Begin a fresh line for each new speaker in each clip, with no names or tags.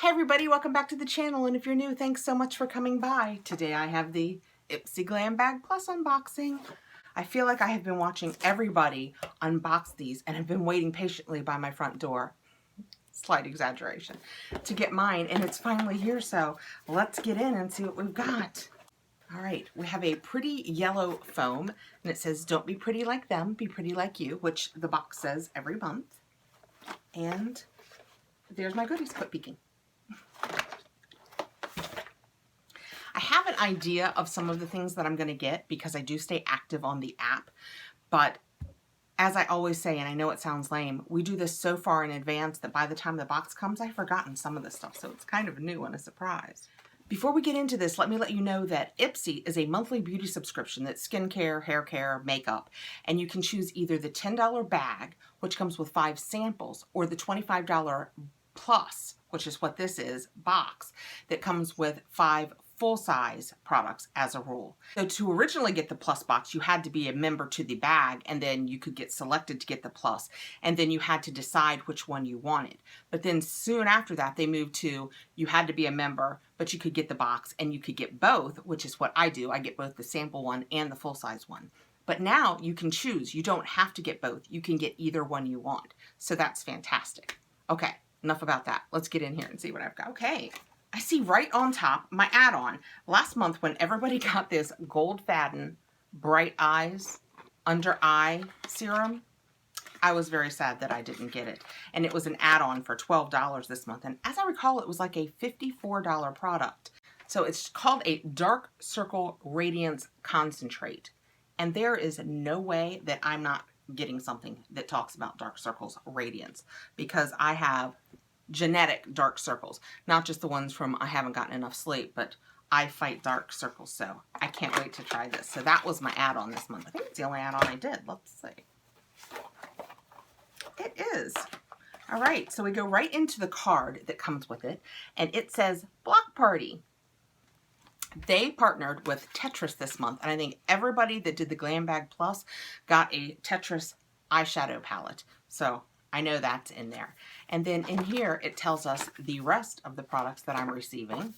Hi everybody, welcome back to the channel, and if you're new, thanks so much for coming by. Today I have the Ipsy Glambag Plus unboxing. I feel like I have been watching everybody unbox these and have been waiting patiently by my front door, slight exaggeration, to get mine, and it's finally here, so let's get in and see what we've got. All right, we have a pretty yellow foam, and it says, "Don't be pretty like them, be pretty like you," which the box says every month. And there's my goodies. Quit peeking. I have an idea of some of the things that I'm going to get because I do stay active on the app, but as I always say, and I know it sounds lame, we do this so far in advance that by the time the box comes, I've forgotten some of the stuff, so it's kind of new and a surprise. Before we get into this, let me let you know that Ipsy is a monthly beauty subscription that's skincare, hair care, makeup, and you can choose either the $10 bag, which comes with 5 samples, or the $25 plus, which is what this is, box, that comes with 5 full-size products as a rule. So to originally get the plus box, you had to be a member to the bag, and then you could get selected to get the plus, and then you had to decide which one you wanted. But then soon after that, they moved to you had to be a member, but you could get the box, and you could get both, which is what I do. I get both the sample one and the full-size one. But now you can choose. You don't have to get both. You can get either one you want. So that's fantastic. Okay, enough about that. Let's get in here and see what I've got. Okay. I see right on top my add-on. Last month when everybody got this Gold Faden Bright Eyes Under Eye Serum, I was very sad that I didn't get it. And it was an add-on for $12 this month. And as I recall, it was like a $54 product. So it's called a Dark Circle Radiance Concentrate. And there is no way that I'm not getting something that talks about dark circles radiance, because I have genetic dark circles, not just the ones from I haven't gotten enough sleep, but I fight dark circles, so I can't wait to try this. So that was my add-on this month. I think it's the only add-on I did. Let's see. It is. All right, so we go right into the card that comes with it, and it says Block Party. They partnered with Tetris this month, and I think everybody that did the Glambag Plus got a Tetris eyeshadow palette. So I know that's in there. And then in here, it tells us the rest of the products that I'm receiving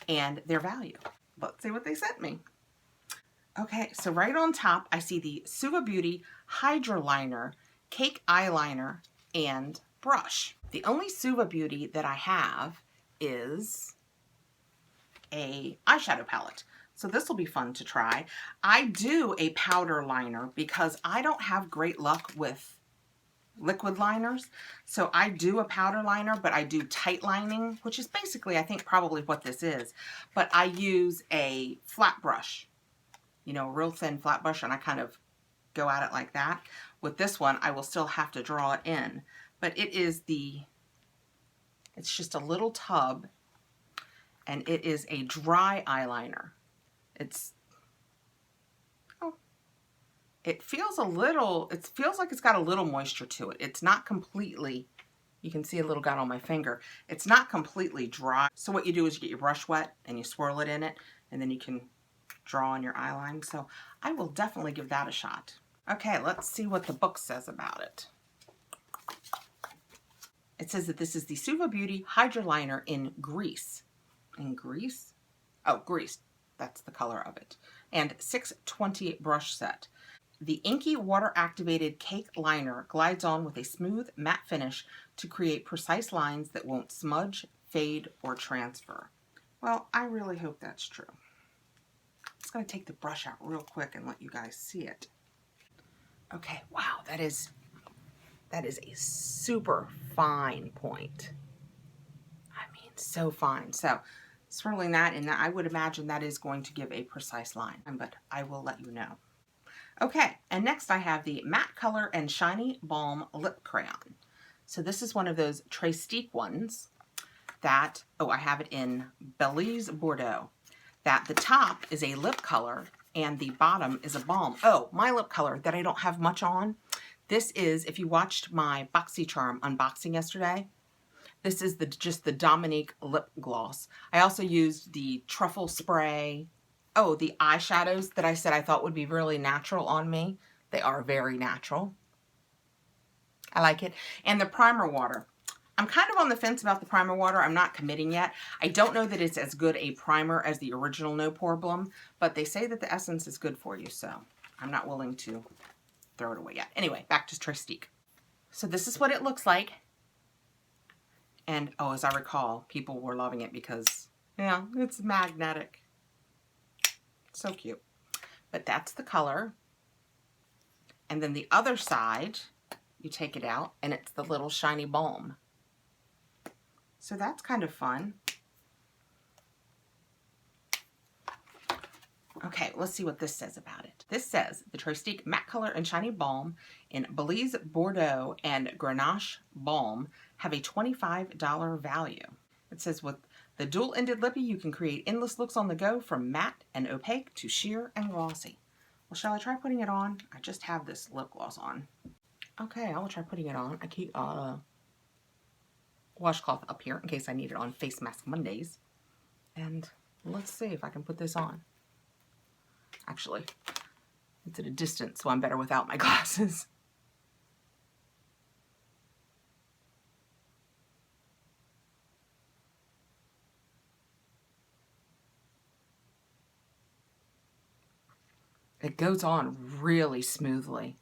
and their value. Let's see what they sent me. Okay, so right on top, I see the Suva Beauty Hydra Liner, Cake Eyeliner, and Brush. The only Suva Beauty that I have is a eyeshadow palette. So this will be fun to try. I do a powder liner because I don't have great luck with liquid liners. So I do a powder liner, but I do tight lining, which is basically, I think, probably what this is. But I use a flat brush, you know, a real thin flat brush, and I kind of go at it like that. With this one, I will still have to draw it in. But it's just a little tub, and it is a dry eyeliner. It feels like it's got a little moisture to it. It's not completely, you can see a little got on my finger. It's not completely dry. So what you do is you get your brush wet and you swirl it in it, and then you can draw on your eyeline. So I will definitely give that a shot. Okay, let's see what the book says about it. It says that this is the Suva Beauty Hydra Liner in Grease. In Grease? Oh, Grease. That's the color of it. And 620 brush set. The inky water-activated cake liner glides on with a smooth matte finish to create precise lines that won't smudge, fade, or transfer. Well, I really hope that's true. I'm just going to take the brush out real quick and let you guys see it. Okay, wow, that is a super fine point. I mean, so fine. So swirling that, and I would imagine that is going to give a precise line, but I will let you know. Okay, and next I have the Matte Color and Shiny Balm Lip Crayon. So this is one of those Trestique ones that, oh, I have it in Belize Bordeaux, that the top is a lip color and the bottom is a balm. Oh, my lip color that I don't have much on, this is, if you watched my Boxycharm unboxing yesterday, this is just the Dominique lip gloss. I also used the truffle spray. Oh, the eyeshadows that I said I thought would be really natural on me. They are very natural. I like it. And the primer water. I'm kind of on the fence about the primer water. I'm not committing yet. I don't know that it's as good a primer as the original No Problem, but they say that the essence is good for you, so I'm not willing to throw it away yet. Anyway, back to Tristique. So this is what it looks like. And, oh, as I recall, people were loving it because, yeah, it's magnetic. So cute. But that's the color. And then the other side, you take it out, and it's the little shiny balm. So that's kind of fun. Okay, let's see what this says about it. This says, the Tristique Matte Color and Shiny Balm in Belize Bordeaux and Grenache Balm have a $25 value. It says, with the dual-ended lippy, you can create endless looks on the go from matte and opaque to sheer and glossy. Well, shall I try putting it on? I just have this lip gloss on. Okay, I will try putting it on. I keep washcloth up here in case I need it on Face Mask Mondays. And let's see if I can put this on. Actually, it's at a distance, so I'm better without my glasses. It goes on really smoothly.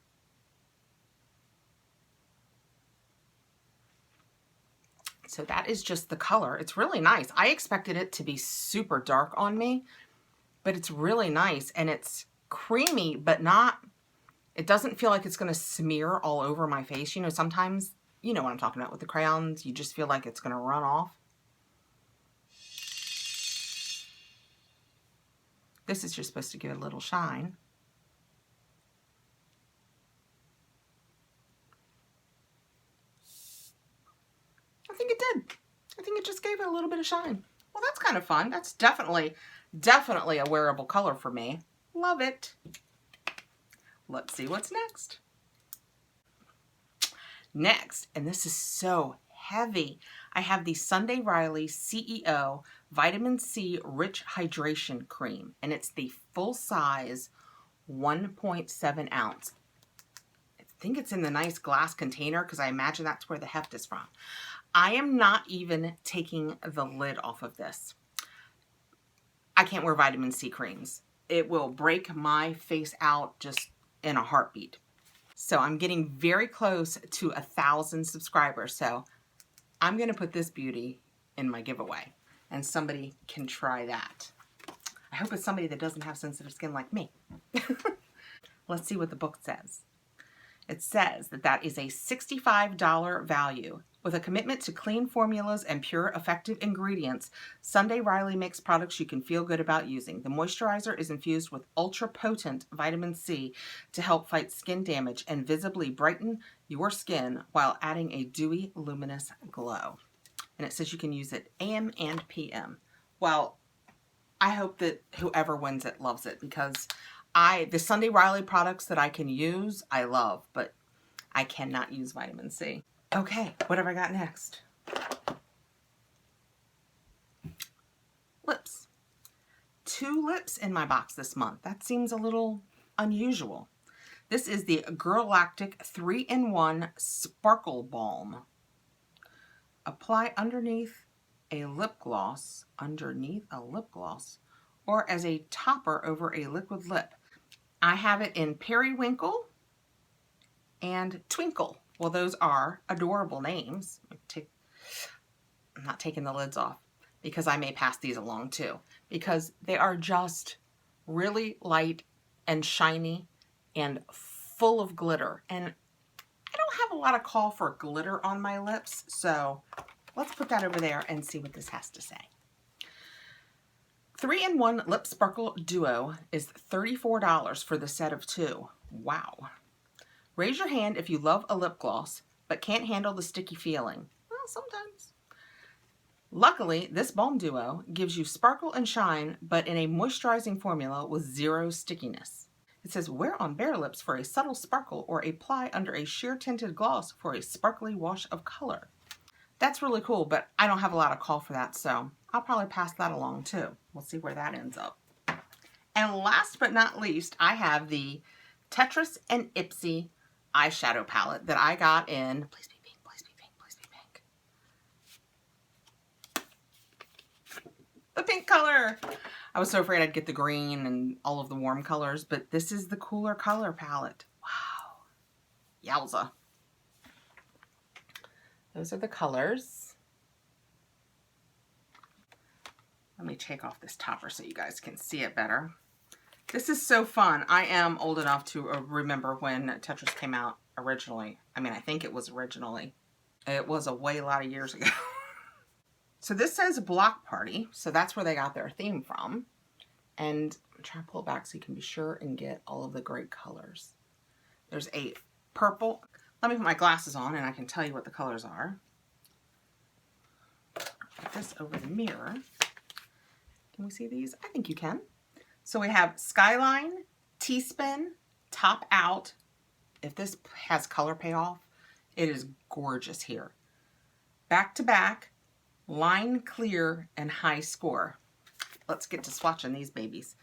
So that is just the color. It's really nice. I expected it to be super dark on me, but it's really nice, and it's creamy, but not, it doesn't feel like it's going to smear all over my face. You know, sometimes, you know what I'm talking about with the crayons, you just feel like it's going to run off. This is just supposed to give it a little shine. I think it did. I think it just gave it a little bit of shine. Well, that's kind of fun. That's definitely a wearable color for me. Love it. Let's see what's next. Next, and this is so heavy, I have the Sunday Riley CEO Vitamin C Rich Hydration Cream, and it's the full size 1.7 ounce. I think it's in the nice glass container because I imagine that's where the heft is from. I am not even taking the lid off of this. I can't wear vitamin C creams. It will break my face out just in a heartbeat. So I'm getting very close to 1,000 subscribers. So I'm going to put this beauty in my giveaway and somebody can try that. I hope it's somebody that doesn't have sensitive skin like me. Let's see what the book says. It says that that is a $65 value. With a commitment to clean formulas and pure, effective ingredients, Sunday Riley makes products you can feel good about using. The moisturizer is infused with ultra-potent vitamin C to help fight skin damage and visibly brighten your skin while adding a dewy, luminous glow. And it says you can use it AM and PM. Well, I hope that whoever wins it loves it, because the Sunday Riley products that I can use, I love, but I cannot use vitamin C. Okay, what have I got next? Lips. 2 lips in my box this month. That seems a little unusual. This is the Galactic 3-in-1 Sparkle Balm. Apply underneath a lip gloss, or as a topper over a liquid lip. I have it in Periwinkle and Twinkle. Well, those are adorable names. I'm not taking the lids off because I may pass these along too, because they are just really light and shiny and full of glitter. And I don't have a lot of call for glitter on my lips, so let's put that over there and see what this has to say. 3-in-1 Lip Sparkle Duo is $34 for the set of 2. Wow. Raise your hand if you love a lip gloss, but can't handle the sticky feeling. Well, sometimes. Luckily, this balm duo gives you sparkle and shine, but in a moisturizing formula with 0 stickiness. It says, wear on bare lips for a subtle sparkle, or apply under a sheer tinted gloss for a sparkly wash of color. That's really cool, but I don't have a lot of call for that, so I'll probably pass that along too. We'll see where that ends up. And last but not least, I have the Tetris and Ipsy eyeshadow palette that I got in, please be pink, please be pink, please be pink. color. I was so afraid I'd get the green and all of the warm colors, but this is the cooler color palette. Wow. Yowza. Those are the colors. Let me take off this topper so you guys can see it better. This is so fun. I am old enough to remember when Tetris came out originally. I mean, I think it was originally. It was a lot of years ago. So this says Block Party, so that's where they got their theme from. And I'm trying to pull it back so you can be sure and get all of the great colors. There's a purple. Let me put my glasses on and I can tell you what the colors are. Put this over the mirror. Can we see these? I think you can. So we have Skyline, T-Spin, Top Out. If this has color payoff, it is gorgeous here. Back to Back, Line Clear, and High Score. Let's get to swatching these babies.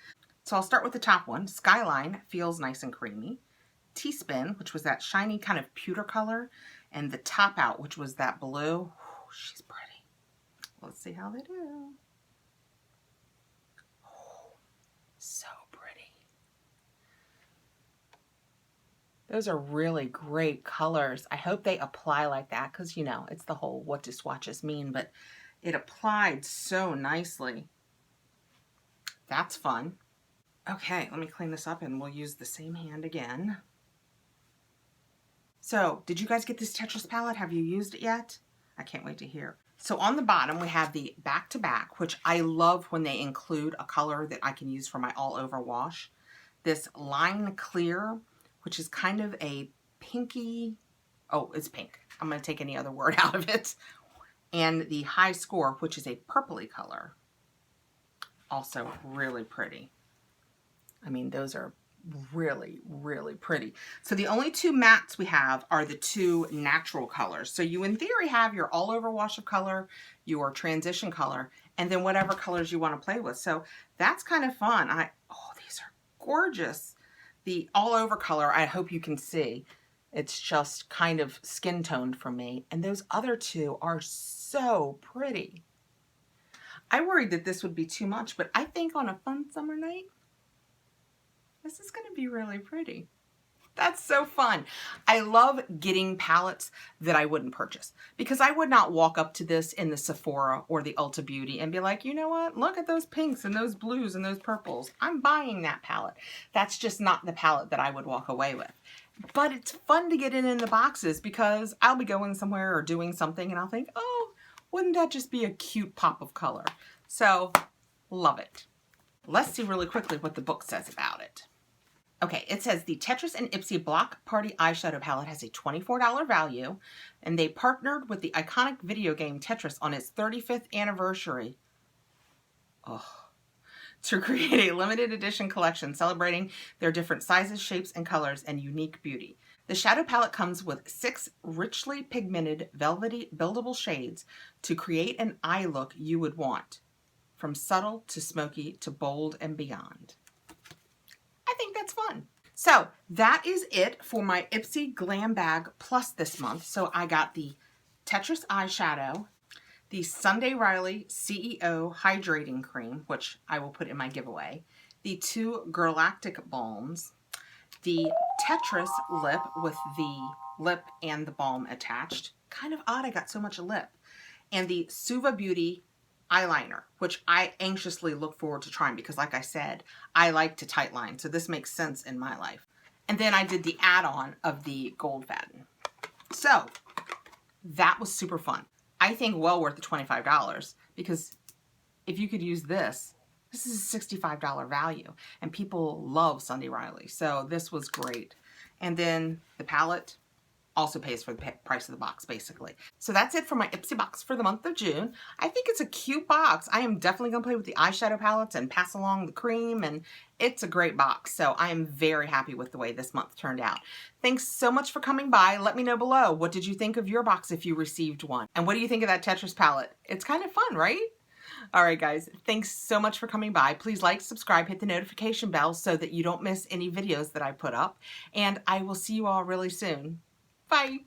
So I'll start with the top one. Skyline feels nice and creamy. T-Spin, which was that shiny kind of pewter color, and the Top Out, which was that blue. Whew, she's pretty. Let's see how they do. Oh, so pretty. Those are really great colors. I hope they apply like that because, you know, it's the whole what do swatches mean, but it applied so nicely. That's fun. Okay, let me clean this up and we'll use the same hand again. So, did you guys get this Tetris palette? Have you used it yet? I can't wait to hear. So on the bottom, we have the Back to Back, which I love when they include a color that I can use for my all over wash. This Line Clear, which is kind of a pinky, oh, it's pink. I'm going to take any other word out of it. And the High Score, which is a purpley color. Also really pretty. I mean, those are really, really pretty. So the only two mattes we have are the two natural colors. So you in theory have your all over wash of color, your transition color, and then whatever colors you want to play with. So that's kind of fun. Oh, these are gorgeous. The all over color, I hope you can see. It's just kind of skin toned for me. And those other two are so pretty. I worried that this would be too much, but I think on a fun summer night, this is going to be really pretty. That's so fun. I love getting palettes that I wouldn't purchase because I would not walk up to this in the Sephora or the Ulta Beauty and be like, you know what? Look at those pinks and those blues and those purples. I'm buying that palette. That's just not the palette that I would walk away with. But it's fun to get it in the boxes because I'll be going somewhere or doing something and I'll think, oh, wouldn't that just be a cute pop of color? So, love it. Let's see really quickly what the book says about it. Okay, it says the Tetris and Ipsy Block Party Eyeshadow Palette has a $24 value, and they partnered with the iconic video game Tetris on its 35th anniversary. To create a limited edition collection celebrating their different sizes, shapes, and colors and unique beauty. The shadow palette comes with 6 richly pigmented, velvety, buildable shades to create an eye look you would want, from subtle to smoky to bold and beyond. I think that's fun. So that is it for my Ipsy Glambag Plus this month. So I got the Tetris eyeshadow, the Sunday Riley CEO Hydrating Cream, which I will put in my giveaway, the 2 Galactic Balms, the Tetris lip with the lip and the balm attached. Kind of odd I got so much lip. And the Suva Beauty eyeliner, which I anxiously look forward to trying because like I said, I like to tight line. So this makes sense in my life. And then I did the add-on of the Gold Faden. So that was super fun. I think well worth the $25 because if you could use this, this is a $65 value and people love Sunday Riley. So this was great. And then the palette also pays for the price of the box basically. So that's it for my Ipsy box for the month of June. I think it's a cute box. I am definitely going to play with the eyeshadow palettes and pass along the cream, and it's a great box. So I am very happy with the way this month turned out. Thanks so much for coming by. Let me know below. What did you think of your box if you received one? And what do you think of that Tetris palette? It's kind of fun, right? All right, guys, thanks so much for coming by. Please like, subscribe, hit the notification bell so that you don't miss any videos that I put up. And I will see you all really soon. Bye.